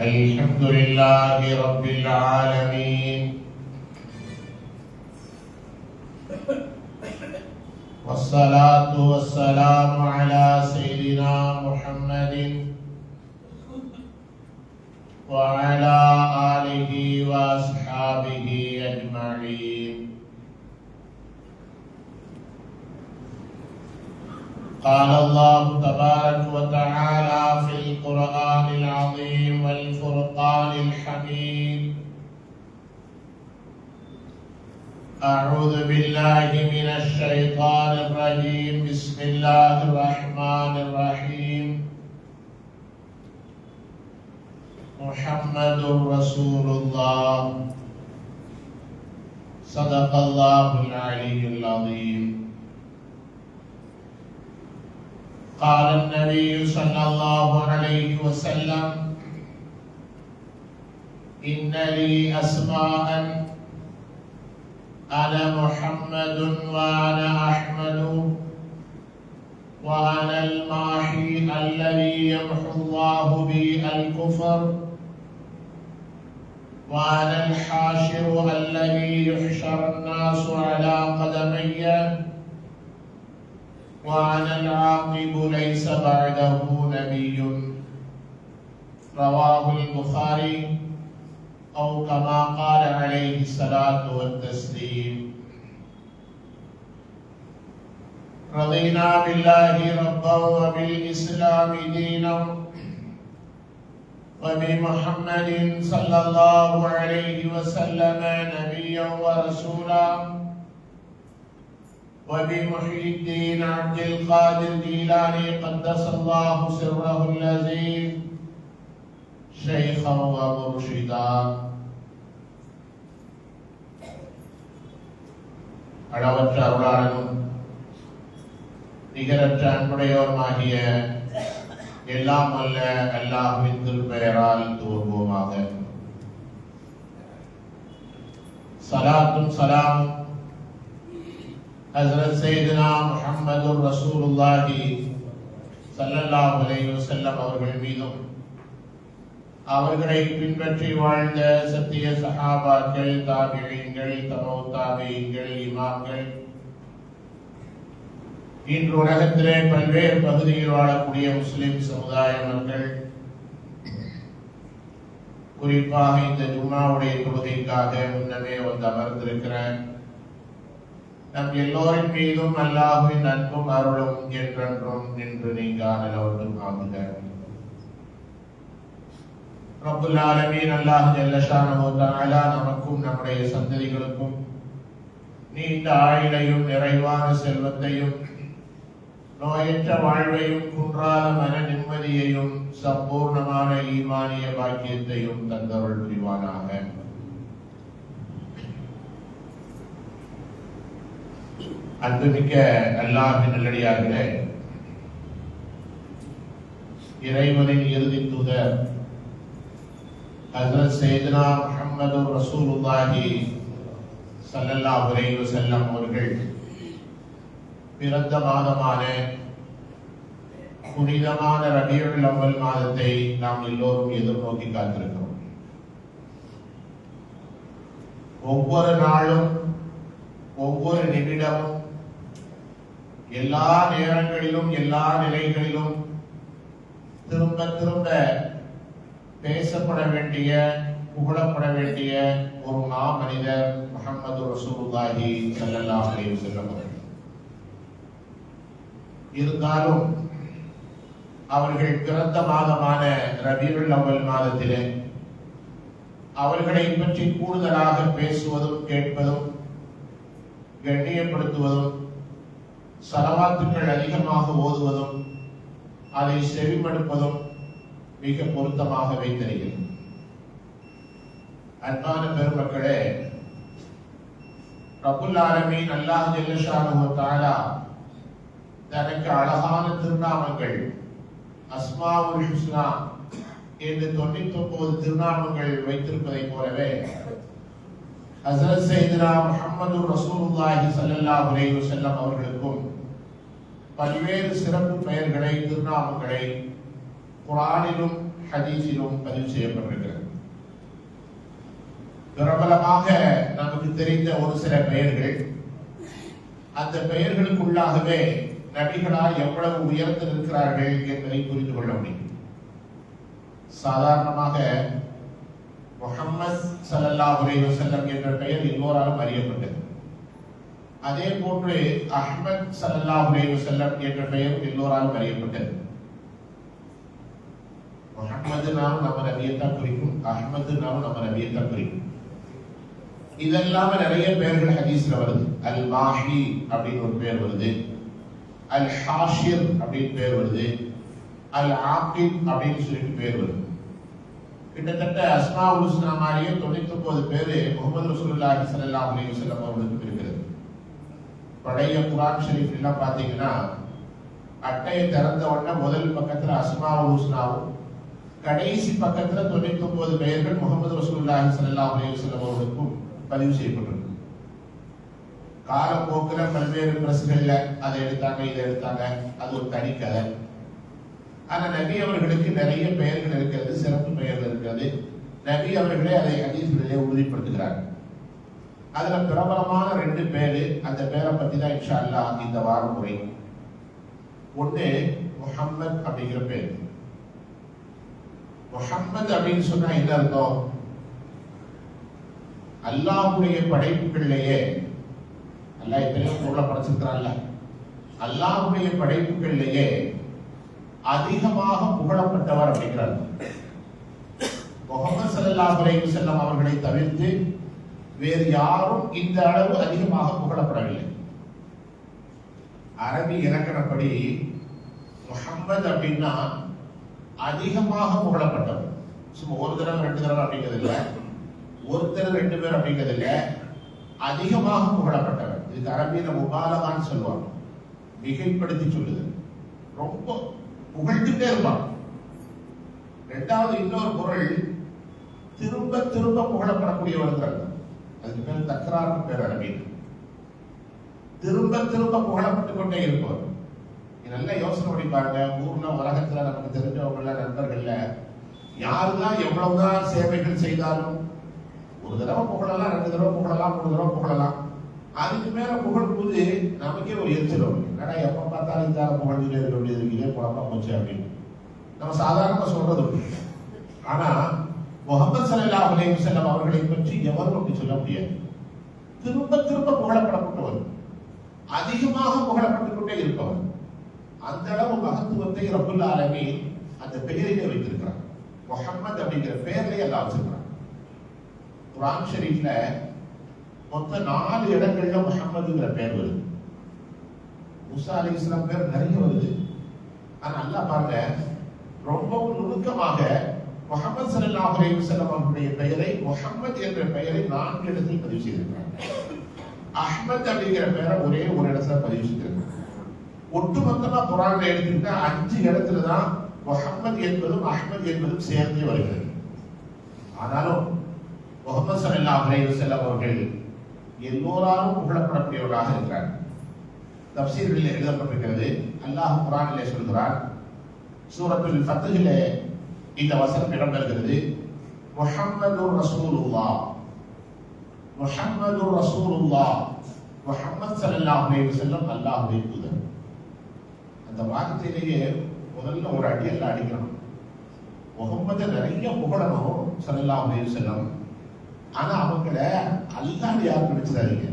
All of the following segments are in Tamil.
الحمد لله رب العالمين والصلاة والسلام على سيدنا محمد وعلى آله وأصحابه أجمعين. قال الله تبارك وتعالى في القرآن العظيم والفرقان الحميد: أعوذ بالله من الشيطان الرجيم. بسم الله الرحمن الرحيم. محمد رسول الله. صدق الله العلي العظيم. قال النبي صلى الله عليه وسلم: إن لي أسماء أنا محمد وأنا أحمد وأنا الماحي الذي يمحو الله بي الكفر وأنا الحاشر الذي يحشر الناس على قدمي وأنا العاقب ليس بعده نبي. رواه البخاري أو كما قال عليه الصلاة والتسليم. رضينا بالله ربا وبالإسلام دينا وبمحمد صلى الله عليه وسلم نبيا ورسولا وبمحيي الدين عبد القادر الجيلاني قدس الله سره العظيم شيخا ومرشدا. அளவற்ற அருளாளனும் நிகரற்ற அன்புடையோருமாகிய எல்லாம் வல்ல அல்லாஹ்வின் திருப்பெயரால் துவங்குவோமாக. ஸலாத்தும் ஸலாமும் ஹஸ்ரத் சையதுனா முஹம்மதுர் ரசூலுல்லாஹி ஸல்லல்லாஹு அலைஹி வஸல்லம் அவர்கள் மீதும் அவர்களை பின்பற்றி வாழ்ந்த சத்திய சஹாபாக்கள், தாபிஈன்கள், தபவு தாபிஈன்கள், இமாம்கள், இன்று உலகத்திலே பல்வேறு பகுதியில் வாழக்கூடிய முஸ்லிம் சமுதாய மக்கள், குறிப்பாக இந்த ஜும்மாவுடைய தொழுகைக்காக முன்னமே வந்து அமர்ந்திருக்கிற நம் எல்லோரின் மீதும் அல்லாஹ்வின் அன்பும் அருளும் என்றென்றும் நின்று நீங்கான நிலவட்டும் ஆகுக. ரப்புல் ஆலமீன் அல்லாஹ் ஜல்ல ஷானஹு தஆலா நமக்கும் நம்முடைய சந்ததிகளுக்கும் நீண்ட ஆயுளையும் நிறைவான செல்வத்தையும் நோயற்ற வாழ்வையும் குன்றாத மன நிம்மதியையும் சம்பூர்ணமான ஈமானிய பாக்கியத்தையும் தந்தருள் புரிவானாக. அன்புமிக்க அல்லாஹ்வின் நல்லடியார்களே, இறைவனின் இறுதி தூதர் ஹஜ்ரத் சையதுனா முஹம்மது ரசூலுல்லாஹி ஸல்லல்லாஹு அலைஹி வஸல்லம் அவர்கள் பிறந்த மாதமான புனிதமான ரபியுல் அவ்வல் மாதத்தை நாம் எல்லோரும் எதிர்நோக்கி காத்திருக்கிறோம். ஒவ்வொரு நாளும், ஒவ்வொரு நிமிடமும், எல்லா நேரங்களிலும், எல்லா நிலைகளிலும் திரும்ப திரும்ப பேசப்பட வேண்டிய, புகழப்பட வேண்டிய ஒரு மாமனிதர் முஹம்மது ரசூலுல்லாஹி ஸல்லல்லாஹு அலைஹி வஸல்லம் அவர்கள். இருந்தாலும் அவர்கள் பிறந்த மாதமான ரபியுல் அவ்வல் மாதத்திலே அவர்களை பற்றி கூடுதலாக பேசுவதும் கேட்பதும் கண்ணியப்படுத்துவதும் ஸலவாத்துக்கள் அதிகமாக ஓதுவதும் அதை செவிமடுப்பதும் மிக பொருத்தமாகவே தெரிகிறது. அன்பான பெருமக்களே, ரப்புல் ஆலமீன் அல்லாஹ் ஜல்ல ஷானஹு தஆலா தனக்கு அழகான திருநாமங்கள் அஸ்மாவுல் ஹுஸ்னா என்று 99 திருநாமங்கள் வைத்திருப்பதை போலவே ஹஜ்ரத் சையதுனா முஹம்மது ரசூலுல்லாஹி ஸல்லல்லாஹு அலைஹி வஸல்லம் அவர்களுக்கும் பல்வேறு சிறப்பு பெயர்களை, திருநாமங்களை குர்ஆனிலும் ஹதீஸிலும் பதிவு செய்யப்பட்டிருக்கிறது. பிரபலமாக நமக்கு தெரிந்த ஒரு சில பெயர்கள், அந்த பெயர்களுக்குள்ளாகவே நபிகளால் எவ்வளவு உயர்ந்து இருக்கிறார்கள் என்பதை புரிந்து கொள்ள முடியும். சாதாரணமாக முஹம்மது ஸல்லல்லாஹு அலைஹி வஸல்லம் என்ற பெயர் எல்லோராலும் அறியப்பட்டது. அதே போன்று அஹ்மத் ஸல்லல்லாஹு அலைஹி வஸல்லம் என்ற பெயர் எல்லோராலும் அறியப்பட்டது. முஹம்மது நாம நம்ம நபியைத்தான் குறிக்கும், அஹ்மது நாம நம்ம நபியைத்தான் குறிக்கும். இதெல்லாம நிறைய பெயர்கள் ஹதீஸ்ல வருது. அல் மாஹி அப்படின்னு ஒரு பெயர் வருது, அல் ஹாஷிர் அப்படின்னு பெயர் வருது, அல் ஆகிப் அப்படின்னு சொல்லிட்டு பெயர் வருது. கிட்டத்தட்ட அஸ்மாஉல் ஹுஸ்னா மாதிரியே 99 பேரு முஹம்மது ரசூலுல்லாஹி ஸல்லல்லாஹு அலைஹி வஸல்லம் அவர்களுக்கு இருக்கிறது. பழைய குர்ஆன் ஷரீஃப் எல்லாம் பாத்தீங்கன்னா அட்டையை திறந்த உடனே முதல் பக்கத்துல அஸ்மாஉல் ஹுஸ்னாவும் கடைசி பக்கத்துல 99 பெயர்கள் முஹம்மது ரசூலுல்லாஹி ஸல்லல்லாஹு அலைஹி வஸல்லம் அவர்களுக்கும் பதிவு செய்யப்பட்டிருக்கு. காலப்போக்கில் பல்வேறு பிரஸ்கள்ல அதை எடுத்தாங்க, இதை எடுத்தாங்க, அது ஒரு தனி கதை. ஆனா நபி அவர்களுக்கு நிறைய பெயர்கள் இருக்கிறது, சிறப்பு பெயர்கள் இருக்கிறது. நபி அவர்களே அதை ஹதீஸ்களிலே உறுதிப்படுத்துகிறார். அதுல பிரபலமான 2 பேரு, அந்த பேரை பத்தி தான் இன்ஷா அல்லாஹ் இந்த வாரம் முறை. ஒண்ணு முஹம்மது அப்படிங்கிற பேர். முஹம்மது அப்படின்னு சொன்னா என்ன அர்த்தம்? அல்லாஹ்வுடைய படைப்புகளிலேயே, அல்லாஹ் எத்தனையோ பொருளை படைச்சிருக்கிறான்ல, அல்லாஹ்வுடைய படைப்புகளிலேயே அதிகமாக புகழப்பட்டவர் அப்படிங்கிறார். முஹம்மது ஸல்லல்லாஹு அலைஹி வஸல்லம் அவர்களை தவிர்த்து வேறு யாரும் இந்த அளவு அதிகமாக புகழப்படவில்லை. அரபி இலக்கணப்படி முஹம்மது அப்படின்னா அதிகமாக புகழப்பட்டவர். சும்மா ஒரு தடவை 2 தடவை அப்படிங்கிறது இல்லை, ஒருத்தர் 2 பேர் அப்படிங்கிறது இல்லை, அதிகமாக புகழப்பட்டவர். இதுக்கு அரபியில முபாலகான்னு சொல்லுவாங்க, மிகைப்படுத்தி சொல்லுது. ரொம்ப புகழ்ந்துட்டே இருப்பாங்க. இரண்டாவது இன்னொரு பொருள் திரும்ப திரும்ப புகழப்படக்கூடியவர்கள், அதுக்கு பேர் தக்ரார் பேர் அரபியில். திரும்ப திரும்ப புகழப்பட்டுக் கொண்டே இருப்பவர். நல்லா யோசனை பண்ணி பாருங்க. ஊர்ல உலகத்துல நமக்கு தெரிஞ்சவங்கள நண்பர்கள்ல யாருதான் எவ்வளவுதான் சேவைகள் செய்தாலும் ஒரு தடவை புகழலாம், 2 தடவை புகழலாம், 3 தடவை புகழலாம். அதுக்கு மேல புகழும் போது நமக்கே ஒரு எரிச்சல் வரும். ஏன்னா எப்ப பார்த்தாலும் இந்த புகழ்ந்துட்டே இருக்க வேண்டியது இருக்கே, குழப்பா போச்சு அப்படின்னு நம்ம சாதாரணமா சொல்றது. ஆனா முஹம்மது ஸல்லல்லாஹு அலைஹி வஸல்லம் அவர்களை பற்றி எவரும் அப்படி சொல்ல முடியாது. திரும்ப திரும்ப புகழப்படப்பட்டவர், அதிகமாக புகழப்பட்டுக் கொண்டே இருப்பவர். அந்த அளவு மகத்துவத்தை ரப்புல் ஆலமீன் அந்த பெயரிலே வைத்திருக்கிறார். முஹம்மது அப்படிங்கிற பெயரிலே அல்லாஹ் வச்சிருக்கிறார். குர்ஆன் ஷரீஃப்ல மொத்தம் 4 இடங்கள்ல முஹம்மதுங்கிற பெயர் வருது. மூசா அலைஹிஸ்ஸலாம் பேர் நிறைய வருது. ஆனா அல்லாஹ் பாருங்க, ரொம்பவும் நுணுக்கமாக முஹம்மது ஸல்லல்லாஹு அலைஹி வஸல்லம் அவருடைய பெயரை, முஹம்மது என்ற பெயரை 4 இடத்தில் பதிவு செய்திருக்கிறார். அஹ்மத் அப்படிங்கிற பெயரை ஒரே ஒரு இடத்துல பதிவு செய்திருக்கிறார். ஒட்டுமொத்தமா குர்ஆன்ல எடுத்துக்கிட்டா 5 இடத்துல தான் முஹம்மது என்பதும் அஹ்மத் என்பதும் சேர்ந்து வருகிறது. ஆனாலும் முஹம்மது ஸல்லல்லாஹு அலைஹி வஸல்லம் அவர்கள் எல்லோராலும் புகழப்படக்கூடியவராக இருக்கிறார். தப்சீர்களில் எழுதப்பட்டிருக்கிறது. அல்லாஹ் குர்ஆனிலே சொல்கிறார், சூரத்துல் ஃபத்ஹிலே இந்த வசனம் இடம்பெறுகிறது. முஹம்மதுர் ரசூலுல்லாஹ், முஹம்மதுர் ரசூலுல்லாஹ், முஹம்மது ஸல்லல்லாஹு அலைஹி வஸல்லம் அல்லாஹ்வுடைய தூதர். அந்த வார்த்தையிலேயே முதல்ல ஒரு அடியல்ல அடிக்கணும். முஹம்மது நிறைய புகழணும் ஸல்லல்லாஹு அலைஹி வஸல்லம். ஆனா அவங்கள அல்லாஹ் யாரும் நினைச்சிடாதீங்க.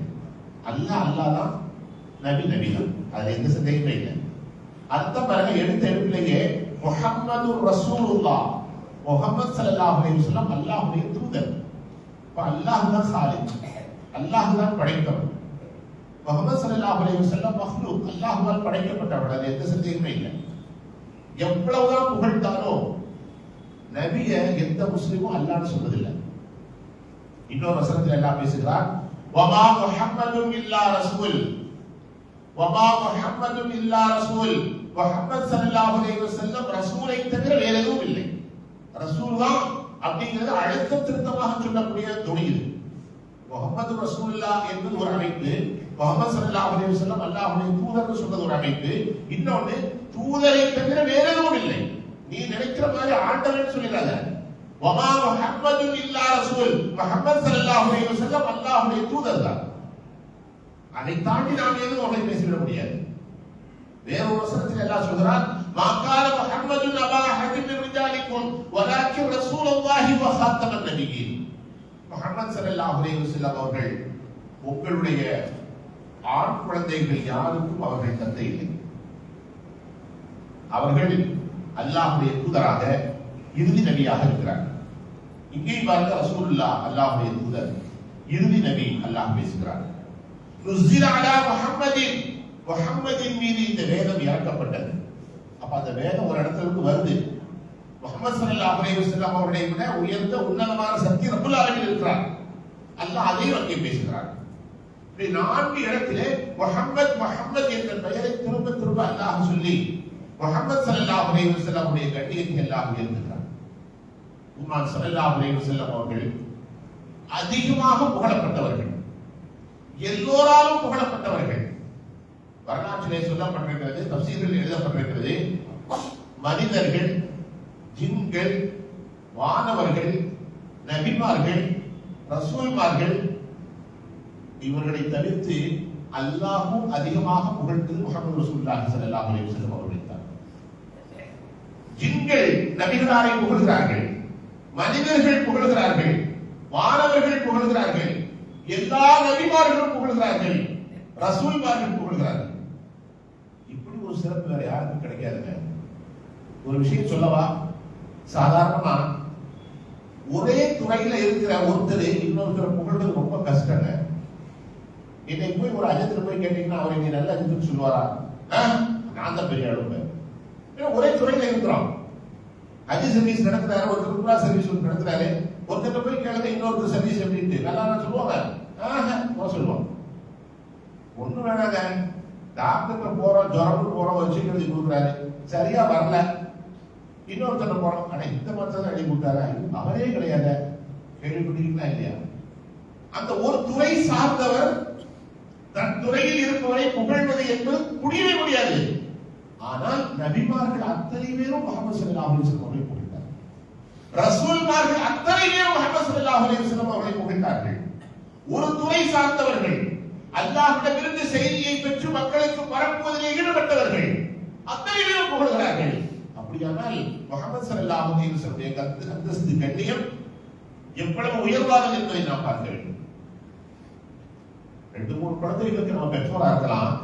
அல்லாஹ் அல்லாஹ் தான், நபி நபி தான், அதுல எந்த சந்தேகமே இல்லை. அர்த்தம் பாருங்க, எடுத்த எடுப்பிலேயே முஹம்மது ரசூலுல்லாஹ், முஹம்மது ஸல்லல்லாஹு அலைஹி வஸல்லம் அல்லாஹ்வுடைய தூதர். இப்ப அல்லாஹ் தான் காலிக், அல்லாஹ் தான் படைத்தவர். முஹம்மது ஸல்லல்லாஹு அலைஹி வஸல்லம் மக்லூக், அல்லாஹ்வால் படைக்கப்பட்டவர், அது எந்த சந்தேகமே இல்லை. எவ்வளவுதான் புகழ்ந்தாலும் நபிய எந்த முஸ்லிமும் அல்லாஹ்னு சொல்றதில்லை. இன்னொரு வசனத்தில் அல்லாஹ் பேசுகிறார், வமா முஹம்மதுன் இல்லா ரசூல், வமா முஹம்மதுன் இல்லா ரசூல். முஹம்மது ஸல்லல்லாஹு அலைஹி வஸல்லம் ரசூலை தவிர வேற எதுவும் இல்லை. ரசூல் தான் அப்படிங்கிறது அழுத்தம் திருத்தமாக சொல்லக்கூடிய துணி இது. முஹம்மது ரசூலுல்லாஹ் என்பது ஒரு அமைப்பு, முஹம்மது ஸல்லல்லாஹு அலைஹி வஸல்லம் அல்லாஹ்வுடைய தூதர்னு சொல்றது ஒரு அமைப்பு. இன்னொன்று, தூதரை தவிர வேற எதுவும் இல்லை. நீ நினைக்கிற மாதிரி ஆண்டவன் சொல்லிடாத. வமா முஹம்மதுன் இல்லா ரசூல், முஹம்மது ஸல்லல்லாஹு அலைஹி வஸல்லம் அல்லாஹ்வுடைய தூதர் தான். அதை தாண்டி நாம் எதுவும் அவரை பேசிவிட முடியாது. வேறொரு வசனத்தில் அல்லாஹ் சொல்கிறான், மா கால முஹம்மதுன் அபா அஹதின் மின் ரிஜாலிக்கும் வலாக்கின் ரசூலுல்லாஹி வ ஹாத்தமன் நபியீன். முஹம்மது ஸல்லல்லாஹு அலைஹி வஸல்லம் அவர்கள் உங்களுடைய ஆண் குழந்தைகள் யாருக்கும் அவர்கள் தந்தை இல்லை. அவர்கள் அல்லாஹ்வுடைய தூதராக இறுதி நபியாக இருக்கிறார். இங்கே பார்த்த ரசூலுல்லாஹ் அல்லாஹ்வுடைய தூதர், இறுதி நபி அல்லாஹ் பேசுகிறார். நுஸில அலா முஹம்மதின், முஹம்மதின் மீது இந்த வேதம் இறக்கப்பட்டது. அப்ப அந்த வேதம் ஒரு இடத்துல இருந்து வருது. முஹம்மது ஸல்லல்லாஹு அலைஹி வஸல்லம் அவர்களை விட உயர்ந்த உன்னதமான சக்தி ரப்பல் ஆலமீன் இருக்கிறார். அல்லாஹ் அதையும் அங்கே பேசுகிறார். இப்படி 4 இடத்திலே முஹம்மத் முஹம்மத் என்ற பெயரை திரும்ப திரும்ப அல்லாஹ் சொல்லி முஹம்மது ஸல்லல்லாஹு அலைஹி வஸல்லம் உடைய கண்ணியத்தை அல்லாஹ் உயர்த்துகிறார். உம்மன் ஸல்லல்லாஹு அலைஹி வஸல்லம் அவர்கள் அதிகமாக புகழப்பட்டவர்கள், எல்லோராலும் புகழப்பட்டவர்கள். வரலாற்றிலே சொல்லப்பட்டிருக்கிறது, தஃசீரில் எழுதப்பட்டிருக்கிறது, மனிதர்கள், ஜின்கள், வானவர்கள், நபிமார்கள், ரசூல்மார்கள் இவர்களை தவிர்த்து அல்லாஹ்வும் அதிகமாக புகழ்ந்து முஹம்மது ரசூலுல்லாஹி ஸல்லல்லாஹு அலைஹி வஸல்லம் அவர்களை தான். ஜின்கள் நபிகளாரை புகழ்கிறார்கள், மனிதர்கள் புகழ்கிறார்கள், வானவர்கள் புகழ்கிறார்கள், எல்லா நபிமார்களும் புகழ்கிறார்கள், ரசூல்மார்கள் புகழ்கிறார்கள். இப்படி ஒரு சிறப்பு வேற யாருக்கும் கிடைக்காதுங்க. ஒரு விஷயம் சொல்லவா, சாதாரணமா ஒரே துறையில இருக்கிற ஒருத்தர் இன்னொருத்தர் புகழ்றது ரொம்ப கஷ்டங்க. இன்னைக்கு போய் ஒரு அஜத்துல போய் கேட்டீங்கன்னா அவர் இங்க நல்ல அஜத்துன்னு சொல்லுவாரா? நான் தான் பெரிய அளவு. ஒரே துறையில இருக்கிறோம். அஜி சர்வீஸ் நடத்துறாரு, ஒருத்தர் குப்ரா சர்வீஸ் நடத்துறாரு, ஒருத்தர் போய் கேளுங்க இன்னொருத்தர் சர்வீஸ் எப்படின்ட்டு நல்லா சொல்லுவாங்க, சொல்லுவாங்க. ஒண்ணு வேணாங்க, டாக்டர் போறோம், ஜுரம் போறோம், வச்சுக்கிறது கொடுக்குறாரு, சரியா வரல, இன்னொருத்தர் போறோம், ஆனா இந்த மருத்துவம் எழுதி கொடுத்தாரா, அவரே கிடையாது. கேள்விப்பட்டீங்களா இல்லையா? அந்த ஒரு துறை சார்ந்தவர் தன் துறையில் இருப்பவரை புகழ்வது என்பது முடியவே முடியாது. ஆனால் நபிமார்கள் அத்தனை பேரும் முஹம்மது ஸல்லல்லாஹு அலைஹி வஸல்லம் அவர்களை புகழ்ந்தார்கள். ரசூல்மார்கள் அத்தனை பேரும் முஹம்மது ஸல்லல்லாஹு அலைஹி வஸல்லம் அவர்களை புகழ்ந்தார்கள். ஒரு துறை சார்ந்தவர்கள், அல்லாஹ்விடமிருந்து செய்தியை பெற்று மக்களுக்கு பரப்புவதில் ஈடுபட்டவர்கள் அத்தனை பேரும் புகழ்கிறார்கள். அப்படியானால் முஹம்மது ஸல்லல்லாஹு அலைஹி வஸல்லம் அந்தஸ்து கண்ணியம் எவ்வளவு உயர்வானது என்பதை நாம் பார்க்க வேண்டும். 2-3 குழந்தைகளுக்கு நம்ம பெற்றோரா இருக்கலாம்,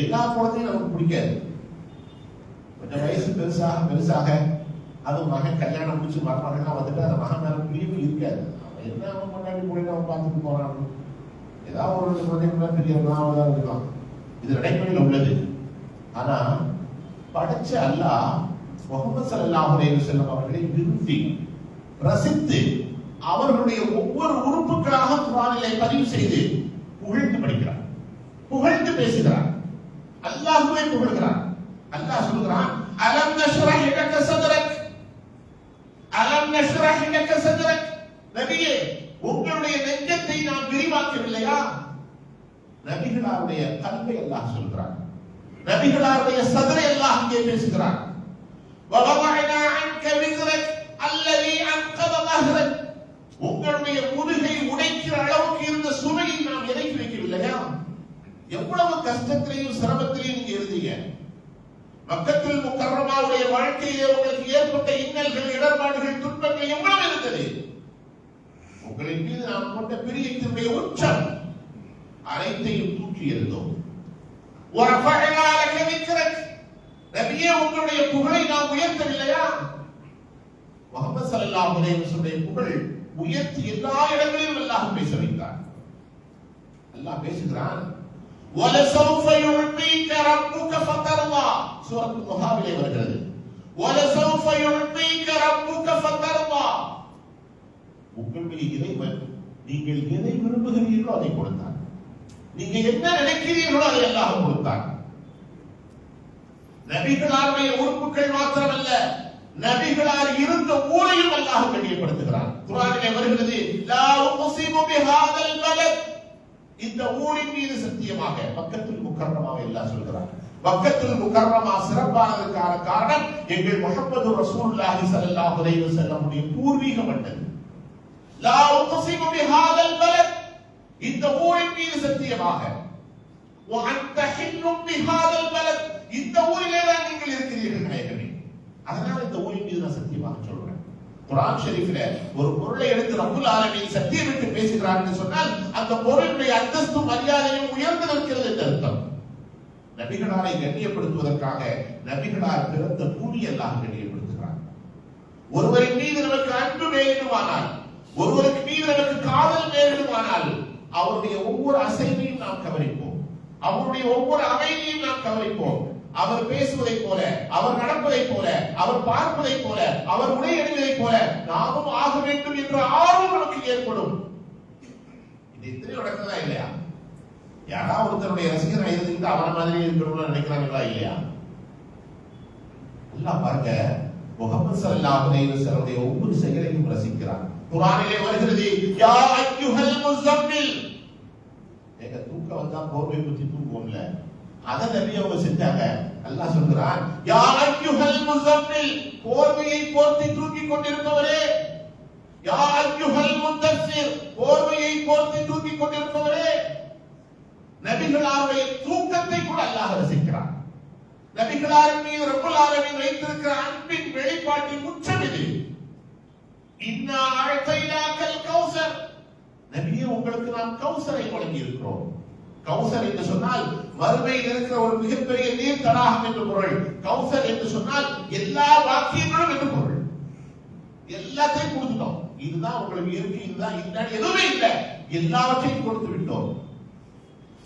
எல்லா குழந்தையும் நமக்கு பிடிக்காது. கொஞ்சம் வயசு பெருசாக பெருசாக அது மகன் கல்யாணம் முடிச்சு மருமகன்லாம் வந்துட்டு அந்த மகன் மேல பிரியவே இருக்காது. அவன் என்ன அவன் முன்னாடி முடிவு அவன் பார்த்துட்டு போறான், ஏதாவது ஒரு குழந்தைங்களா பெரியவங்களா இருக்கலாம். இது நடைமுறையில் உள்ளது. ஆனா படைச்ச அல்லாஹ் முஹம்மது ஸல்லல்லாஹு அலைஹி வஸல்லம் அவர்களை விரும்பி ரசித்து அவர்களுடைய ஒவ்வொரு உறுப்புகளாக குர்ஆனிலே பதிவு செய்து புகழ்ந்து படிக்கிறார், புகழ்ந்து பேசுகிறார், அல்லாஹ்வை புகழ்கிறார். அல்லாஹ் சொல்கிறான், அலம் நஷ்ரஹ் லக சத்ரக், அலம் நஷ்ரஹ் லக சத்ரக். நபியே, உங்களுடைய நெஞ்சத்தை நாம் விரிவாக்கவில்லையா? நபிகளாருடைய கல்வை அல்லாஹ் சொல்கிறார், நபிகளாருடைய சத்ரை அல்லாஹ் இங்கே பேசுகிறார். வவதஅனா அன்க விஸ்ரக் அல்லதி அன்கத தஹ்ரக். உங்களுடைய முதுகை உடைக்கிற அளவுக்கு இருந்த சுமையை நாம் இறக்கி வைக்கவில்லையா? எவ்வளவு கஷ்டத்திலையும் சிரமத்திலையும் நீங்க இருந்தீங்க. மக்கத்துல் முக்கர்ரமாவுடைய வாழ்க்கையிலே உங்களுக்கு ஏற்பட்ட இன்னல்கள், இடர்பாடுகள், துன்பங்கள் எவ்வளவு இருந்தது. உங்களின் மீது நாம் கொண்ட பிரியத்தினுடைய உச்சம் அனைத்தையும் தூக்கி எறிந்தோம். வரஃபஅனா லக திக்ரக். நபியே, உங்களுடைய புகழை நாம் உயர்த்தவில்லையா? முஹம்மது ஸல்லல்லாஹு அலைஹி வஸல்லம் புகழ் உயர்த்தி எல்லா இடங்களிலும் அல்லாஹ் பேச வைத்தார். அல்லாஹ் பேசுகிறான், وَلَسَوْفَ يُعْطِيكَ رَبُّكَ فَتَرْضَى. சூரத்துல் முஹாவிலே வருகிறது, وَلَسَوْفَ يُعْطِيكَ رَبُّكَ فَتَرْضَى. உங்களுடைய இறைவன் நீங்கள் எதை விரும்புகிறீர்களோ அதை கொடுத்தார், நீங்க என்ன நினைக்கிறீர்களோ அதை அல்லாஹ் கொடுத்தார். நபிகளாருடைய உறுப்புகள் மாத்திரமல்ல, நபிகளார் இருந்த ஊரையும் அல்லாஹ் கண்ணியப்படுத்துகிறார். குர்ஆனிலே வருகிறது, லா உக்ஸிமு பிஹாதல் பலத். இந்த ஊரின் மீது சத்தியமாக. மக்கத்துல் முக்கர்ரமாவை எல்லாம் சொல்கிறார். மக்கத்துல் முக்கர்ரமா சிறப்பானதற்கான காரணம் எங்கள் முஹம்மது ரசூலுல்லாஹி ஸல்லல்லாஹு அலைஹி வஸல்லம் உடைய பூர்வீக மண்டல். லா உக்ஸிமு பிஹாதல் பலத், இந்த ஊரின் மீது சத்தியமாக. வ அன்த ஹில்லும் பிஹாதல் பலத், இந்த ஊரிலே தான் நீங்கள் இருக்கிறீர்கள் நாயகமே. அதனால இந்த ஊரின் மீது நான் சத்தியமாக சொல்றேன். குர்ஆன் ஷரீஃபிலே ஒரு பொருளை எடுத்து ரப்புல் ஆலமீன் சத்தியமிட்டு பேசுகிறார் என்று சொன்னால் அந்த பொருளுடைய அந்தஸ்தும் மரியாதையும் உயர்ந்து நிற்கிறது என்று அர்த்தம். நபிகளாரை கண்ணியப்படுத்துவதற்காக நபிகளார் பிறந்த பூமி எல்லாம் கண்ணியப்படுத்துகிறார். ஒருவரின் மீது நமக்கு அன்பு மேலிடுமானால், ஒருவருக்கு மீது நமக்கு காதல் மேலிடுமானால் அவருடைய ஒவ்வொரு அசைவையும் நாம் கவனிப்போம், அவருடைய ஒவ்வொரு அமைதியையும் நாம் கவனிப்போம். அவர் பேசுவதை போல, அவர் நடப்பதை போல, அவர் பார்ப்பதை போல, அவர் உடை அணிவதை போல நாமும் ஆக வேண்டும் என்ற ஆர்வம் நமக்கு ஏற்படும். இது எத்தனை நடக்கிறதா இல்லையா? யாராவது ஒருத்தருடைய ரசிகரை இருந்துட்டு அவன மாதிரி இருக்கணும்னு நினைக்கிறாங்களா இல்லையா? அல்லாஹ் பாருங்க, முஹம்மது ஸல்லல்லாஹு அலைஹி வஸல்லம் ஒவ்வொரு செயலையும் ரசிக்கிறார். குர்ஆனிலே வருகிறது, யா அய்யுஹல் முஸம்மில், ஏக தூக்கம் வந்தா போர்வை பத்தி தூங்குவோம்ல, அத நபி அவங்க செஞ்சாங்க. அல்லாஹ் சொல்றான், யா அய்யுஹல் முஸம்மில், போர்வையை போர்த்தி தூங்கிக் கொண்டிருப்பவரே, யா அய்யுஹல் முத்தஸ்ஸிர், போர்வையை போர்த்தி தூங்கிக் கொண்டிருப்பவரே. நபிகளாருடைய தூக்கத்தை கூட அல்லாஹ் ரசிக்கிறான். நபிகளாரின் மீது ரப்பல் ஆலமீன் வைத்திருக்கிற அன்பின் வெளிப்பாட்டின் உச்சம் இது. இன்னா அஅதைனாக்கல் கௌசர், நபியே உங்களுக்கு நாம் கௌசரை வழங்கி இருக்கிறோம். கௌசர் என்று சொன்னால் மறுமையில் இருக்கிற ஒரு மிகப்பெரிய நீர் தடாகம் என்று பொருள். கௌசர் என்று சொன்னால் எல்லா வாக்கியங்களும் என்று பொருள். எல்லாத்தையும் கொடுத்துட்டோம். இதுதான் உங்களுக்கு இருக்கு, இதுதான் இதுதான் எதுவுமே இல்லை, எல்லாவற்றையும் கொடுத்து விட்டோம்.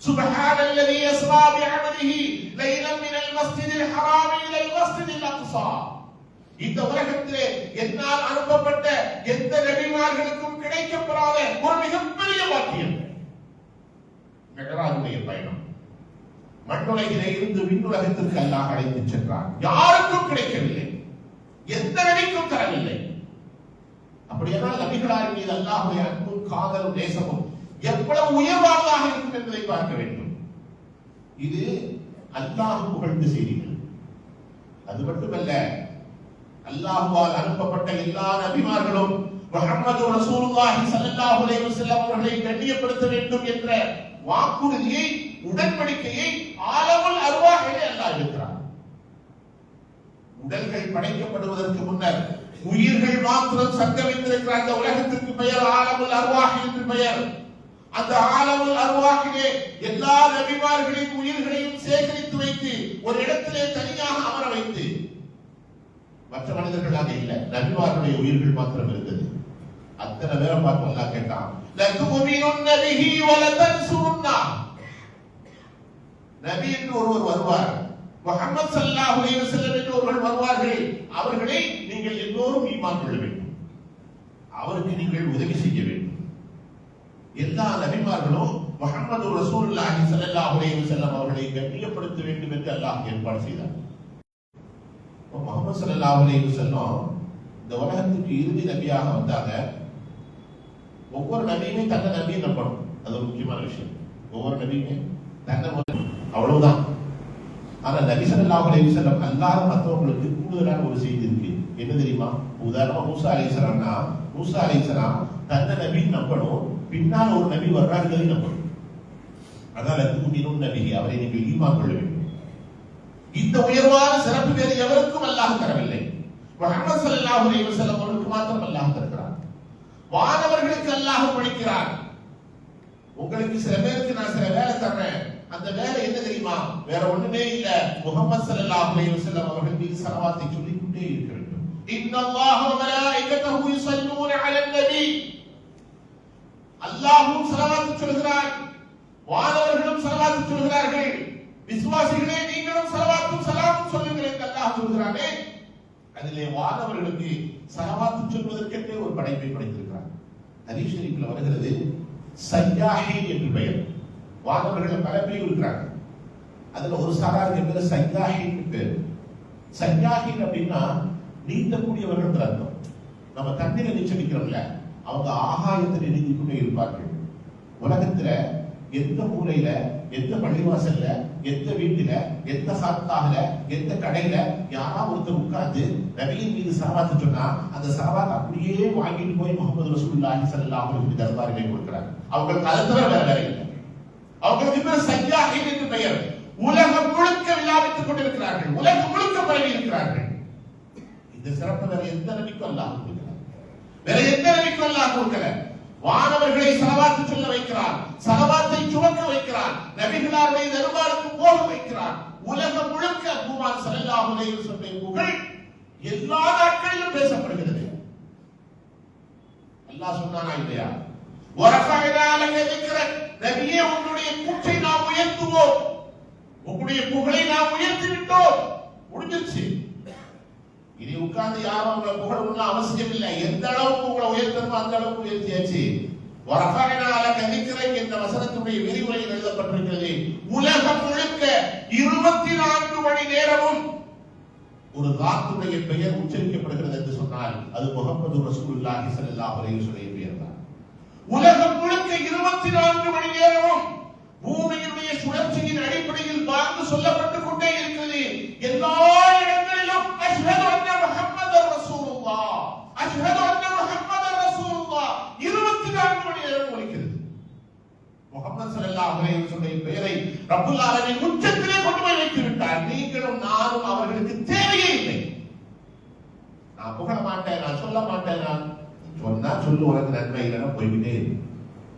சுப்ஹானல்லதி யஸ்ரா பிஅப்திஹி லைலன் மினல் மஸ்ஜிதில் ஹராமி இலல் மஸ்ஜிதில் அக்ஸா. இந்த உலகத்திலே என்னால் அனுப்பப்பட்ட எந்த நபிமார்களுக்கும் கிடைக்கப்பெறாத ஒரு மிகப்பெரிய வாக்கியம் மெஹராஜுடைய பயணம். மண்ணுலகிலே இருந்து விண்ணுலகத்திற்கு அல்லாஹ் அழைத்துச் சென்றார். யாருக்கும் கிடைக்கவில்லை, எந்த நபிக்கும் தரவில்லை. அப்படியானால் நபிகளாரின் மீது அல்லாஹ்வுடைய அன்பும் காதலும் நேசமும் எவ்வளவு உயர்வானதாக இருக்கும் என்பதை பார்க்க வேண்டும். இது அல்லாஹ் புகழ்ந்த செய்திகள். அது மட்டுமல்ல, அல்லாஹ்வால் அனுப்பப்பட்ட எல்லா நபிமார்களும் முஹம்மது ரசூலுல்லாஹி ஸல்லல்லாஹு அலைஹி வஸல்லம் அவர்களை கண்ணியப்படுத்த வேண்டும் என்ற வாக்குறுதியை, உடன்படிக்கையை ஆலமுல் அர்வாஹிலே அல்லாஹ் இருக்கிறார். உடல்கள் படைக்கப்படுவதற்கு முன்னர் உயிர்கள் மாத்திரம் சங்கமித்திருக்கிற அந்த உலகத்திற்கு பெயர் ஆலமுல் அர்வாஹ் என்று பெயர். அந்த ஆலமுல் அர்வாஹிலே எல்லா நபிமார்களின் உயிர்களையும் சேகரித்து வைத்து ஒரு இடத்திலே தனியாக அமர வைத்து, மற்ற மனிதர்களாக இல்லை, நபிமார்களுடைய உயிர்கள் மாத்திரம் இருந்தது. அத்தனை பேரை பார்த்து அல்லாஹ் கேட்டான், லதுமினுன்ன பிஹி வலதன்சுருன்னா. நபி என்று ஒருவர் வருவார், முஹம்மது ஸல்லல்லாஹு அலைஹி வஸல்லம் என்று ஒருவர் வருவார்கள். அவர்களை நீங்கள் எல்லோரும் ஈமான் கொள்ள வேண்டும், அவருக்கு நீங்கள் உதவி செய்ய வேண்டும். எல்லா நபிமார்களும் முஹம்மது ரசூலுல்லாஹி ஸல்லல்லாஹு அலைஹி வஸல்லம் அவர்களை கண்ணியப்படுத்த வேண்டும் என்று அல்லாஹ் ஏற்பாடு செய்தார். முஹம்மது ஸல்லல்லாஹு அலைஹி வஸல்லம் இந்த உலகத்துக்கு இறுதி நபியாக வந்தாங்க. ஒவ்வொரு நபியுமே தன்னை நபியை நம்பணும், அது ஒரு முக்கியமான விஷயம். ஒவ்வொரு நபியுமே தன்னை, அவ்வளவுதான். ஆனா நபி ஸல்லல்லாஹு அலைஹி வஸல்லம் அல்லாஹ் மற்றவங்களுக்கு கூடுதலான ஒரு செய்தி இருக்கு. என்ன தெரியுமா? உதாரணமா மூசா அலைஹிஸ்ஸலாம்னா, மூசா அலைஹிஸ்ஸலாம் தன்னை நபின்னு நம்பணும், பின்னால் ஒரு நபி வர்றாருங்கிறதை நம்பணும். அதனால தூமினுன் நபி, அவரை நீங்கள் ஈமான் கொள்ள வேண்டும். இந்த உயர்வான சிறப்பு வேறு எவருக்கும் அல்லாஹ் தரவில்லை. முஹம்மது ஸல்லல்லாஹு அலைஹி வஸல்லம் அவர்களுக்கு மாத்திரம் அல்லாஹ் தருகிறார். வானவர்களுக்கு அல்லாஹ் படிக்கிறார். உங்களுக்கு சில பேருக்கு நான் சில வேலை தர்றேன், அந்த வேலை என்ன தெரியுமா? வேற ஒண்ணுமே இல்ல, முஹம்மது ஸல்லல்லாஹு அலைஹி வஸல்லம் அவர்கள் மீது ஸலவாத்தை சொல்லிக்கொண்டே இருக்க வேண்டும். இன்னல்லாஹ வ மலாயிகத்தஹு யுஸல்லூன அலன் நபி. அல்லாஹ்வும் ஸலவாத் சொல்கிறார், வானவர்களும் ஸலவாத் சொல்கிறார்கள். விசுவாசிகளே நீங்களும் ஸலவாத்தும் ஸலாமும் சொல்லுங்கள் என்று அல்லாஹ் சொல்கிறானே, அதிலே வானவர்களுக்கு ஸலவாத் சொல்வதற்கே ஒரு படைப்பை படைத்திருக்கிறார். ஹதீஸ் ஷரீஃப்ல வருகிறது, சய்யாஹீன் என்று பெயர். வானவர்கள் பல பிரிவு இருக்கிறாங்க, அதுல ஒரு சாராருக்கு பேர் சய்யாஹீன் பேர். சய்யாஹீன் அப்படின்னா நீந்தக்கூடியவர்கள் அர்த்தம். நம்ம தண்ணீரை நீச்சலிக்கிறோம்ல, அவங்க ஆகாயத்தில் நீந்தி கொண்டே இருப்பார்கள். உலகத்துல எந்த மூலையில, எந்த பள்ளிவாசல்ல, எந்த வீட்டுல, எந்த சாத்தாகல, எந்த கடையில யாராவது ஒருத்தர் உட்கார்ந்து நபியின் மீது சலவாத்து சொன்னா அந்த சலவாத் அப்படியே வாங்கிட்டு போய் முகமது ரசூலுல்லாஹி ஸல்லல்லாஹு அலைஹி வஸல்லம் தர்பாரிலே கொடுக்கிறார். அவங்களுக்கு அதை தவிர வேற இல்லை. அவங்களுக்கு பேர் சய்யாஹின் என்று பெயர். உலகம் முழுக்க விழாவித்துக் கொண்டிருக்கிறார்கள், உலகம் முழுக்க பரவி இருக்கிறார்கள். இந்த சிறப்பு வேற எந்த நபிக்கும் அல்லாஹ் கொடுக்கிறார், வேற எந்த நபிக்கும் அல்லாஹ் கொடுக்கல. வானவர்களை சலவாத்து சொல்ல வைக்கிறார், சலவாத்தை சுமக்க வைக்கிறார், நபிகளாருடைய தர்பாருக்கு போக வைக்கிறார். உலகம் முழுக்க பெருமான் ஸல்லல்லாஹு அலைஹி வஸல்லம் புகழ் எல்லா நாட்களிலும் பேசப்படுகிறது. அல்லாஹ் சொன்னானா இல்லையா? வரஃபஅனா லக திக்ரக், நபியே உங்களுடைய கூற்றை நாம் உயர்த்துவோம், உங்களுடைய புகழை நாம் உயர்த்தி விட்டோம். முடிஞ்சிருச்சு. இனி உட்கார்ந்து யாரும் உங்களை புகழணும்னு அவசியம் இல்லை. எந்த அளவுக்கு உங்களை உயர்த்தணுமோ அந்த அளவுக்கு உயர்த்தியாச்சு. வரஃபஅனா லக திக்ரக் என்ற வசனத்துடைய விரிவுரையில் எழுதப்பட்டிருக்கிறது. உலகம் முழுக்க 24 மணி நேரமும் ஒரு ராத்துடைய பெயர் உச்சரிக்கப்படுகிறது என்று சொன்னால் அது முஹம்மது ரசூலுல்லாஹி ஸல்லல்லாஹு அலைஹி வஸல்லம் பெயர் தான். உலகம் முழுக்க 24 மணி நேரமும் பூமியினுடைய சுழற்சியின் அடிப்படையில் வாழ்ந்து சொல்லப்பட்டுக் கொண்டே இருக்கிறது. எல்லா இடங்களிலும் அஷ்ஹது அன்ன முஹம்மதர் ரசூலுல்லாஹ், அஷ்ஹது அன்ன முஹம்மதர் ரசூலுல்லாஹ் 24 மணி நேரம் ஒலிக்கிறது. முஹம்மது ஸல்லல்லாஹு அலைஹி வஸல்லம் பெயரை ரப்பல் ஆலமீன் உச்சத்திலே கொண்டு போய் வைத்து விட்டார். நீங்களும் நானும் அவர்களுக்கு தேவையே இல்லை. நான் புகழ மாட்டேன், நான் சொல்ல மாட்டேன், நான் சொன்னா சொல்லு உனக்கு நன்மை இல்லைன்னா போய்விட்டே.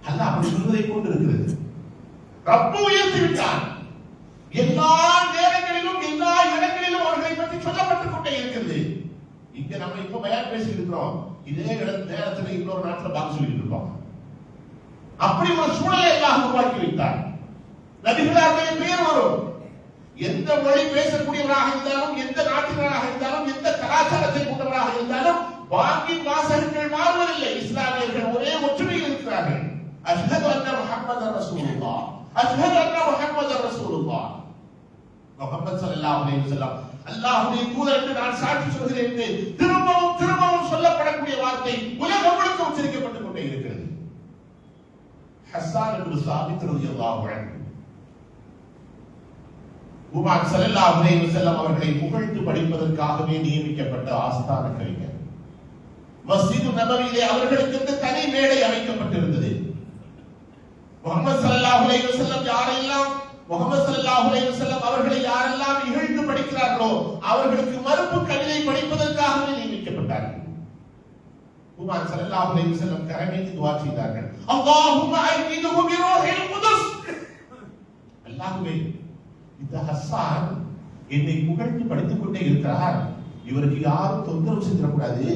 அல்லாஹ் அப்படி சொல்வதை கொண்டு இருக்கிறது. ரப்பு உயர்த்தி விட்டான். எல்லா நேரங்களிலும் எல்லா இடங்களிலும் அவர்களை பற்றி சொல்லப்பட்டுக் கொண்டே இருக்கிறது. இங்க நம்ம இப்ப பயான் பேசிட்டு இருக்கிறோம், இதே நேரத்துல இன்னொரு நாட்டில் பாக்க சொல்லிட்டு இருக்கோம். அப்படி ஒரு சூழலை அல்லாஹ் உருவாக்கி வைத்தார். நபிகளாருடைய பெயர் வரும். எந்த மொழி பேசக்கூடியவராக இருந்தாலும், எந்த நாட்டினராக இருந்தாலும், எந்த கலாச்சாரத்தை கொண்டவராக இருந்தாலும் வாக்கின் வாசகங்கள் மாறுவதில்லை. இஸ்லாமியர்கள் ஒரே ஒற்றுமையில் இருக்கிறார்கள். அஷ்ஹது அன்ன முஹம்மதர் ரசூலுல்லாஹ், அஷ்ஹது அன்ன முஹம்மதர் ரசூலுல்லாஹ். முஹம்மது ஸல்லல்லாஹு அலைஹி வஸல்லம் அல்லாஹ்வுடைய தூதர் என்று நான் சாட்சி சொல்கிறேன் என்று திரும்பவும் திரும்பவும் சொல்லப்படக்கூடிய வார்த்தை உலகம் முழுக்க உச்சரிக்கப்பட்டுக் கொண்டே இருக்கிறது. ஹஸ்ஸான் இப்னு சாபித் ரலியல்லாஹு அன்ஹு பெருமான் ஸல்லல்லாஹு அலைஹி வஸல்லம் அவர்களை புகழ்ந்து படிப்பதற்காகவே நியமிக்கப்பட்ட ஆஸ்தான கவிஞர். மஸ்ஜிது நபவியிலே அவர்களுக்கு தனி மேடை அமைக்கப்பட்டிருந்தது. முஹம்மது ஸல்லல்லாஹு அலைஹி வஸல்லம் யாரெல்லாம் முஹம்மது ஸல்லல்லாஹு அலைஹி வஸல்லம் அவர்களை யாரெல்லாம் இகழ்ந்து படிக்கிறார்களோ அவர்களுக்கு மறுப்பு கவிதை படிப்பதற்காகவே நியமிக்கப்பட்டார்கள். பெருமான் ஸல்லல்லாஹு அலைஹி வஸல்லம் கரமேந்தி துஆ செய்தார்கள். அல்லாஹும்ம அய்யிதுஹு பிரூஹில் குதுஸ். அல்லாஹ்வே, இந்த ஹஸ்ஸான் என்னை புகழ்ந்து படித்துக் கொண்டே இருக்கிறார், இவருக்கு யாரும் தொந்தரவு செய்யக்கூடாது,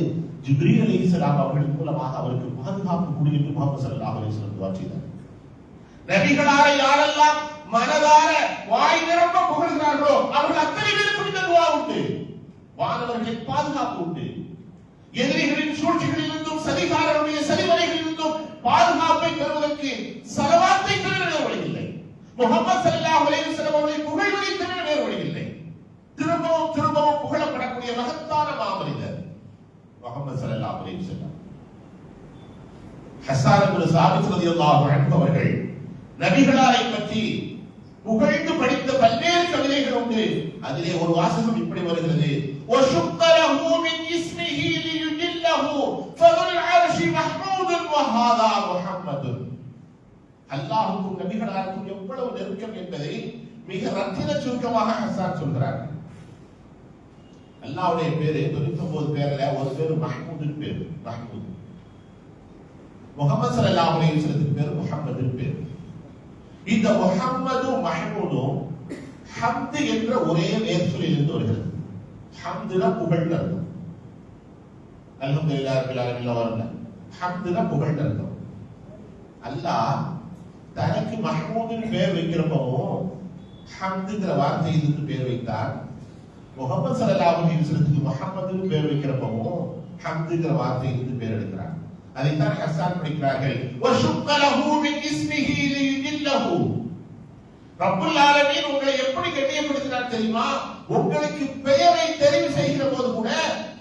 ஜிப்ரீல் அலைஹிஸ்ஸலாம் அவர்கள் மூலமாக அவருக்கு பாதுகாப்பு கொடு என்று முஹம்மது ஸல்லல்லாஹு அலைஹி வஸல்லம் துஆ செய்தார். நபிகளாரை யாரெல்லாம் மனதார வாய் நிரம்ப புகழ்கிறார்களோ அவர்கள் அத்தனை பேருக்கும் இந்த துஆ உண்டு. வானவர்களின் பாதுகாப்பு உண்டு. எதிரிகளின் சூழ்ச்சிகளிலிருந்தும் சதிகாரருடைய சதிவலைகளிலிருந்தும் பாதுகாப்பை பெறுவதற்கு ஸலவாத்தை தவிர வேறு இல்லை. முஹம்மது ஸல்லல்லாஹு அலைஹி வஸல்லம் அவர்களை புகழ்வதை தவிர வேறு வழி இல்லை. திரும்பவும் திரும்பவும் புகழப்படக்கூடிய மகத்தான மாமனிதர் முஹம்மது ஸல்லல்லாஹு அலைஹி வஸல்லம். ஹஸ்ஸான் இப்னு சாபித் ரலியல்லாஹு அன்ஹு அவர்கள் நபிகளாரை பற்றி புகழ்ந்து படித்த பல்வேறு கவிதைகள் உண்டு. அதிலே ஒரு வாசகம் இப்படி வருகிறது. وَشُقَّ لَهُ مِنْ اسْمِهِ لِيُجِلَّهُ فَذُو الْعَرْشِ مَحْمُودٌ وَهَذَا مُحَمَّدٌ. அல்லாஹ்வுக்கும் நபிகளாருக்கும் எவ்வளவு நெருக்கம் என்பதை மிக ரத்தின சுருக்கமாக ஹஸ்ஸான் சொல்கிறார். அல்லாஹ்வுடைய பேரு 99 பேர்ல ஒரு பேரு மஹ்மூதுன்னு பேரு. மஹ்மூத். முஹம்மது ஸல்லல்லாஹு அலைஹி வஸல்லம் பேரு முஹம்மதுன்னு பேரு. இந்த முஹம்மது மஹ்மூதும் ஹம்து என்ற ஒரே வேர்ச்சொல்லில் இருந்து வருகிறது. ஹம்துனா புகழ் அர்த்தம். அல்ஹம்துலில்லாஹி ரப்பில் ஆலமீன் வரல. ஹம்துனா புகழ் அர்த்தம். அல்லாஹ் தனக்கு மஹ்மூதுன்னு பேர் வைக்கிறப்போ ஹம்துங்கிற வார்த்தையிலிருந்து பேர் வைத்தார். முஹம்மது ஸல்லல்லாஹு அலைஹி வஸல்லத்துக்கு முஹம்மதுன்னு பேர் வைக்கிறப்போ ஹம்துங்கிற வார்த்தையிலிருந்து பேர் எடுக்கிறார். அதைத்தான் ஹஸ்ஸான் படிக்கிறார்கள். وَشُقَّ لَهُ مِنْ اسْمِهِ لِيُجِلَّهُ. ரப்பல் ஆலமீன் உங்களை எப்படி கண்ணியப்படுத்தினார் தெரியுமா? உங்களுக்கு பெயரை தெரிவு செய்கிற போது கூட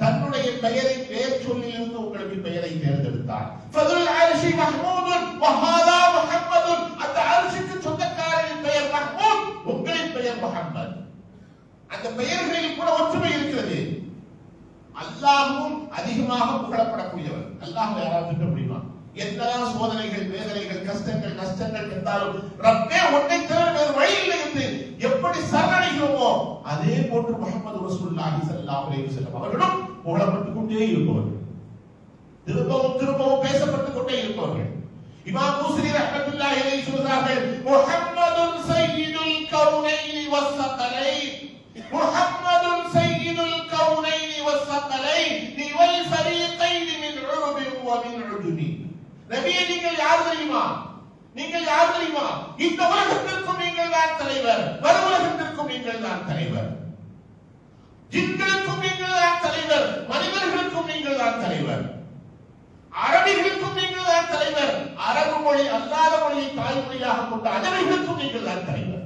தன்னுடைய உங்களுடைய பெயரின் பெயர் சொல்லிலிருந்து உங்களுக்கு பெயரை தேர்ந்தெடுத்தார். ஃபதுல் அர்ஷி மஹ்மூதுன் வஹாதா முஹம்மதுன். அந்த அர்ஷுக்கு சொந்தக்காரரின் பெயர் மஹ்மூத், உங்களின் பெயர் முஹம்மத். அந்த பெயர்களில் கூட ஒற்றுமை இருக்கிறது. அல்லாஹ்வும் அதிகமாக புகழப்படக்கூடியவர். அல்லாஹ் யாராவது திட்ட முடியுமா? என்னதான் சோதனைகள், வேதனைகள், கஷ்டங்கள், நஷ்டங்கள் இருந்தாலும் ரப்பே உன்னை தவிர வேறு வழி இல்லை என்று எப்படி சரணடைகிறோமோ அதே போன்று முஹம்மது ரசூலுல்லாஹி ஸல்லல்லாஹு அலைஹி வஸல்லம் அவர்களும் புகழப்பட்டுக் கொண்டே இருப்பவர்கள், திரும்பவும் திரும்பவும் பேசப்பட்டுக் கொண்டே இருப்பவர்கள். இமாம் பூஸரி ரஹ்மத்துல்லாஹி அலைஹி சொல்கிறார்கள், முஹம்மதுன் சய்யிதுல் கௌனைனி வஸ்ஸகலைன். முஹம்மதுன் சய்யிதுல் கௌனைனி வஸ்ஸகலைன் வல் ஃபரீகைன் மின் உருபின் வ மின் உஜுமி. நபியே, நீங்கள் யார் தெரியுமா? நீங்கள் யார் தெரியுமா? இந்த உலகத்திற்கும் நீங்கள் தான் தலைவர், மறு உலகத்திற்கும் நீங்கள் தான் தலைவர். ஜின்களுக்கும் நீங்கள் தான் தலைவர், மனிதர்களுக்கும் நீங்கள் தான் தலைவர். அரபிகளுக்கும் நீங்கள் தான் தலைவர், அரபு மொழி அல்லாத மொழியை தாய்மொழியாக கொண்ட அஜமிகளுக்கும் நீங்கள் தான் தலைவர்.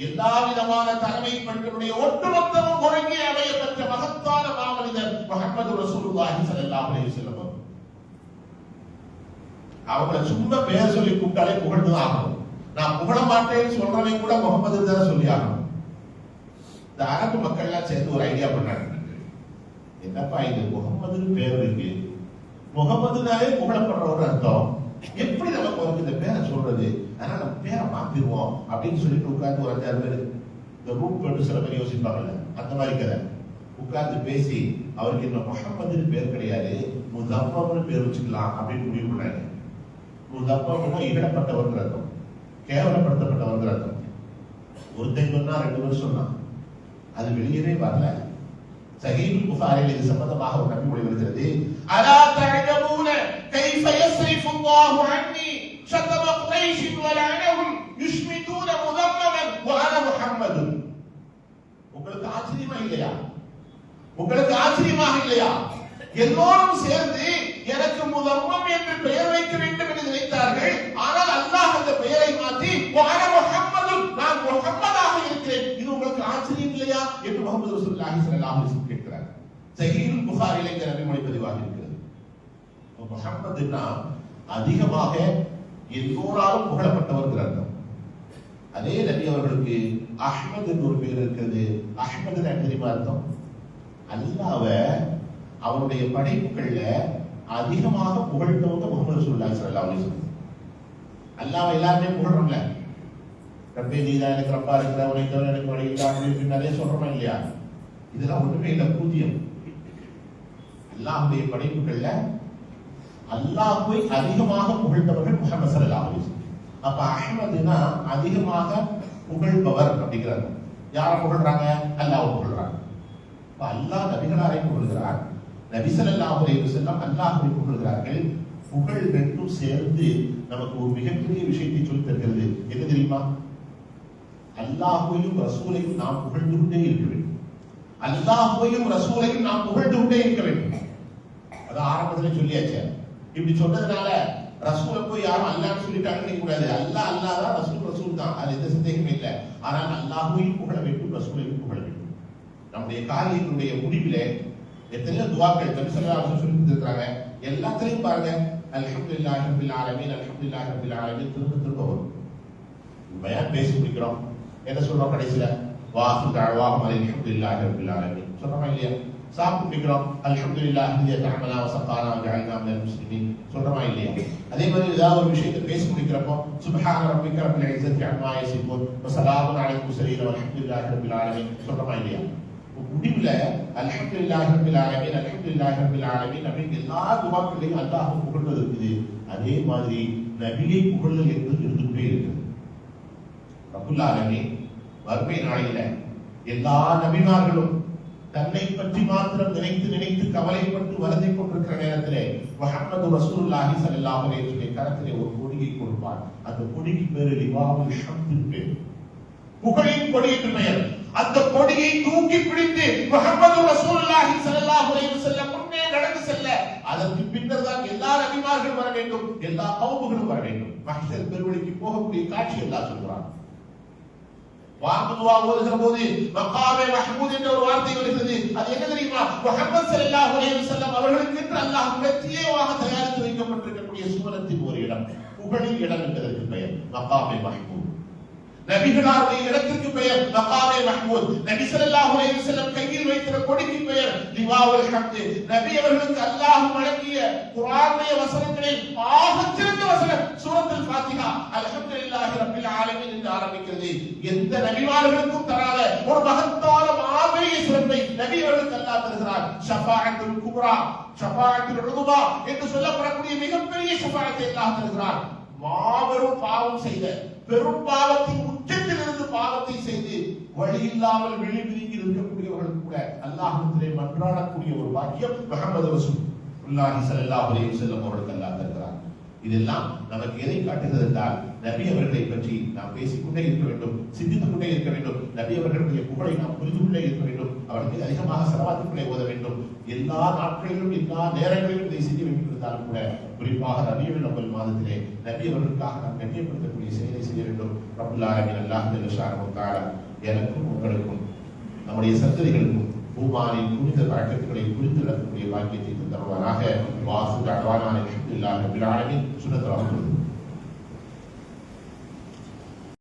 எல்லா விதமான தலைமை பண்புடைய ஒட்டுமொத்தமும் ஒருங்கே அமைய பெற்ற மகத்தான மாமனிதர் முஹம்மது ரசூலுல்லாஹி ஸல்லல்லாஹு அலைஹி வஸல்லம். அவங்கள சும்மா பேர் சொல்லி கூப்பிட்டாலே புகழ்ந்துதான் ஆகணும். நான் புகழ மாட்டேன்னு சொல்றவன் கூட முகமது தான் சொல்லி ஆகணும். இந்த அரபு மக்கள் எல்லாம் சேர்ந்து ஒரு ஐடியா பண்ணாங்க. என்னப்பா இது முகமதுன்னு பேர் இருக்கு, முகமதுனாலே புகழப்படுற ஒரு அர்த்தம், எப்படி நமக்கு இந்த பேரை சொல்றது? ஆனா நம்ம பேரை மாத்திடுவோம் அப்படின்னு சொல்லிட்டு உட்கார்ந்து ஒரு 5-6 பேர் இந்த ரூம் போட்டு சில பேர் யோசிப்பாங்கல்ல, அந்த மாதிரி கதை உட்கார்ந்து பேசி அவருக்கு இன்னும் முஹம்மதுன்னு பேர் கிடையாது, முஸம்மம்னு பேர் வச்சுக்கலாம் அப்படின்னு முடிவு பண்ணாங்க. முஸம்மம்னா இகழப்பட்டவர்கள் அர்த்தம், கேவலப்படுத்தப்பட்டவர்கள் அர்த்தம். ஒருத்தன் சொன்னா 2 பேர் சொன்னா அது வெளியவே வரல. சஹீஹுல் புகாரியில் இது சம்பந்தமாக ஒரு நபி மொழி வருகிறது. அலா தஅஜபூன கைஃப யஸ்ரிஃபு அல்லாஹு அன்னி ஷதம குரைஷ் வ லஅனஹும் யுஷ்மிதூன முஸம்மமன் வ அன முஹம்மது. உங்களுக்கு ஆச்சரியமா இல்லையா? உங்களுக்கு ஆச்சரியமாக இல்லையா? எல்லோரும் சேர்ந்து எனக்கு முஸம்மம் என்று பெயர் வைக்க வேண்டும் என்று நினைத்தார்கள். ஆனால் அல்லாஹ் அந்த பெயரை மாற்றி வ அன முஹம்மது, நான் முஹம்மதாக இருக்கிறேன். இது உங்களுக்கு ஆச்சரியம் இல்லையா என்று முஹம்மது ரசூலுல்லாஹி ஸல்லல்லாஹு அலைஹி வஸல்லம் கேட்கிறார். சஹீஹுல் புகாரியில் இந்த நபி மொழி பதிவாக இருக்கிறது. முஹம்மதுனா அதிகமாக எல்லோராலும் புகழப்பட்டவர் அர்த்தம். அதே நபி அவர்களுக்கு அஹ்மத் என்று ஒரு பேர் இருக்கிறது. அஹ்மத் என்ன தெரியுமா அர்த்தம்? அல்லாஹ்வ அவருடைய படைப்புகள்ல அதிகமாக புகழ்ந்தவங்க முஹம்மது ரசூலுல்லாஹி ஸல்லல்லாஹு அலைஹி வஸல்லம். அல்லாஹ்வை எல்லாருமே புகழ்றோம்ல, ரப்பே நீதான் எனக்கு ரப்பா இருக்கிற, உன்னை தவிர எனக்கு வழி இல்லை அப்படின்னு நிறைய சொல்றோமா இல்லையா? இதெல்லாம் ஒண்ணுமே இல்லை, பூஜ்யம். அல்லாஹ்வுடைய படைப்புகள்ல அல்லாஹ்வை அதிகமாக புகழ்ந்தவர்கள் முஹம்மது ஸல்லல்லாஹு அலைஹி வஸல்லம். அப்ப அஹ்மதுனா அதிகமாக புகழ்பவர் அப்படிங்கிறாங்க. யாரை புகழ்றாங்க? அல்லாஹ்வை புகழ்றாங்க. அப்ப அல்லாஹ் நபிகளாரை புகழ்கிறார், நபி ஸல்லல்லாஹு அலைஹி வஸல்லம் அல்லாஹ்வை புகழ்கிறார்கள். புகழ் ரெண்டும் சேர்ந்து நமக்கு ஒரு மிகப்பெரிய விஷயத்தை சொல்லி தருகிறது. என்ன தெரியுமா? அல்லாஹ்வையும் ரசூலையும் நாம் புகழ்ந்து கொண்டே இருக்க வேண்டும். அல்லாஹ்வையும் ரசூலையும் நாம் புகழ்ந்து கொண்டே இருக்க வேண்டும். அது ஆரம்பத்தில் சொல்லியாச்சு. இப்படி சொன்னதுனால ரசூலை போய் யாரும் அல்லாஹ்னு சொல்லிட்டாங்கன்னு கூடாது. அல்லாஹ் அல்லாஹ் தான், ரசூல் ரசூல் தான், அது எந்த சந்தேகமே இல்லை. ஆனால் அல்லாஹ்வையும் புகழ வேண்டும், ரசூலையும் புகழ வேண்டும். நம்முடைய காரியங்களுடைய முடிவிலே எத்தனையோ துஆக்கள் நபி ஸல்லல்லாஹு அலைஹி வஸல்லம் சொல்லி கொடுத்திருக்காங்க. எல்லாத்தையும் பாருங்க, அல்ஹம்துலில்லாஹி ரப்பில் ஆலமீன், அல்ஹம்துலில்லாஹி ரப்பில் ஆலமீன் திரும்ப திரும்ப வரும். பயான் பேசி முடிக்கிறோம், என்ன சொல்றோம் கடைசியில? வாஹு தஅவாஹும் அல்ஹம்துலில்லாஹி ரப்பில் ஆலமீன் சொல்றோமா இல்லையா? சாப்பிட்டு முடிக்கிறோம், அல்ஹம்துலில்லாஹி அல்லதி தஅமனா வ ஸகானா வ ஜஅல்னா மினல் முஸ்லிமீன் சொல்றோமா இல்லையா? அதே மாதிரி ஏதாவது ஒரு விஷயத்தை பேசி முடிக்கிறப்போ சுப்ஹான ரப்பிக ரப்பில் இஸ்ஸத்தி அம்மா யசிஃபூன் வ ஸலாமுன் அலல் முர்ஸலீன் வல்ஹம்துலில்லாஹி ரப்பில் ஆலமீன் சொல்றோமா இல்லையா? முடிவுல அல்ஹம்துலில்லாஹி ரப்பில் ஆலமீன், அல்ஹம்துலில்லாஹி ரப்பில் ஆலமீன் அப்படின்னு எல்லா துஆக்களையும் அல்லாஹ் புகழ்வது இருக்குது. அதே மாதிரி நபியை புகழ்தல் என்பது இருந்து கொண்டே இருக்குது. ரப்புல் ஆலமீன் வறுமை நாளில எல்லா நபிமார்களும் தன்னை பற்றி மாத்திரம் நினைத்து நினைத்து கவலைப்பட்டு வருந்தி கொண்டிருக்கிற நேரத்திலே முஹம்மது ரசூலுல்லாஹி ஸல்லல்லாஹு அலைஹி வஸல்லம் கரத்திலே ஒரு கொடியை கொடுப்பார். அந்த கொடிக்கு பேரு லிவாவுல் ஹம்த் பேர், புகழின் கொடி என்று பெயர். அந்த கொடியை தூக்கி பிடித்து முஹம்மது ரசூலுல்லாஹி ஸல்லல்லாஹு அலைஹி வஸல்லம் முன்னே நடந்து செல்ல, அதற்கு பின்னர் தான் எல்லா நபிமார்களும் வர வேண்டும், எல்லா கௌமுகளும் வர வேண்டும். மஹ்ஷர் பெருவெளிக்கு போகக்கூடிய காட்சி அல்லாஹ் சொல்றான். வாங்குதுவா ஓதுகிற போது மகாமே மஹ்மூத் என்ற ஒரு வார்த்தை வருகிறது. அது என்ன தெரியுமா? முஹம்மது ஸல்லல்லாஹு அலைஹி வஸல்லம் அவர்களுக்கு என்று அல்லாஹ் பிரத்யேகமாக தயாரித்து வைக்கப்பட்டிருக்கக்கூடிய சூரத்தின் ஒரு இடம், புகழின் இடம் என்பதற்கு பெயர் மகாமே மஹ்மூத். நபிகளாருடைய இடத்திற்கு பெயர் மகாமே மஹ்மூத். நபி ஸல்லல்லாஹு அலைஹி வஸல்லம் கையில் வைத்திருந்த கொடிக்கு பெயர் லிவாவுல் ஹம்த். நபி அவர்களுக்கு அல்லாஹ் வழங்கிய குர்ஆனுடைய வசனங்களில் ஆகச்சிறந்த வசனம் சூரத்துல் ஃபாத்திஹா, அல்ஹம்துலில்லாஹி ரப்பில் ஆலமீன் என்று ஆரம்பிக்கிறது. எந்த நபிமார்களுக்கும் தராத ஒரு மகத்தான மாபெரிய சிறப்பை நபி அவர்களுக்கு அல்லாஹ் தருகிறார். ஷஃபாஅத்துல் குப்ரா, ஷஃபாஅத்துல் உதுமா என்று சொல்லப்படக்கூடிய மிகப்பெரிய ஷஃபாஅத்தை அல்லாஹ் தருகிறார். மாபெரும் பாவம் செய்த, பெரும் பாவத்தின் உச்சத்திலிருந்து பாவத்தை செய்து வழி இல்லாமல் விழிவிரிக்கி இருக்கக்கூடியவர்கள் கூட அல்லாஹ்விடத்திலே மன்றாடக்கூடிய ஒரு பாக்கியம் முஹம்மது ரசூலுல்லாஹி ஸல்லல்லாஹு அலைஹி வஸல்லம் அவர்களுக்கு அல்லாஹ் தருகிறார். இதெல்லாம் நமக்கு எதை காட்டுகிறது என்றால், நபி அவர்களை பற்றி நாம் பேசிக்கொண்டே இருக்க வேண்டும், சிந்தித்துக் கொண்டே இருக்க வேண்டும். நபி அவர்களுடைய புகழை நாம் புரிந்து கொண்டே இருக்க வேண்டும். அவர்களுக்கு அதிகமாக ஸலவாத்துக்களை ஓத வேண்டும். எல்லா நாட்களிலும் எல்லா நேரங்களிலும் இதை செய்ய வேண்டும் என்றாலும் கூட குறிப்பாக ரபியுல் அவ்வல் மாதத்திலே நபி அவர்களுக்காக நாம் கண்ணியப்படுத்தக்கூடிய செயலை செய்ய வேண்டும். ரப்பல் ஆலமீன் அல்லாஹ் ஜல்ல ஷானஹு தஆலா எனக்கும் உங்களுக்கும் நம்முடைய சந்ததிகளுக்கும் பூமானின் புனித பழக்கத்துக்களை புரிந்து நடக்கக்கூடிய பாக்கியத்தை தருவாராக. வாசு தஅவானா அல்ஹம்துலில்லாஹி ரப்பில் ஆலமீன். சுன்னத்துல்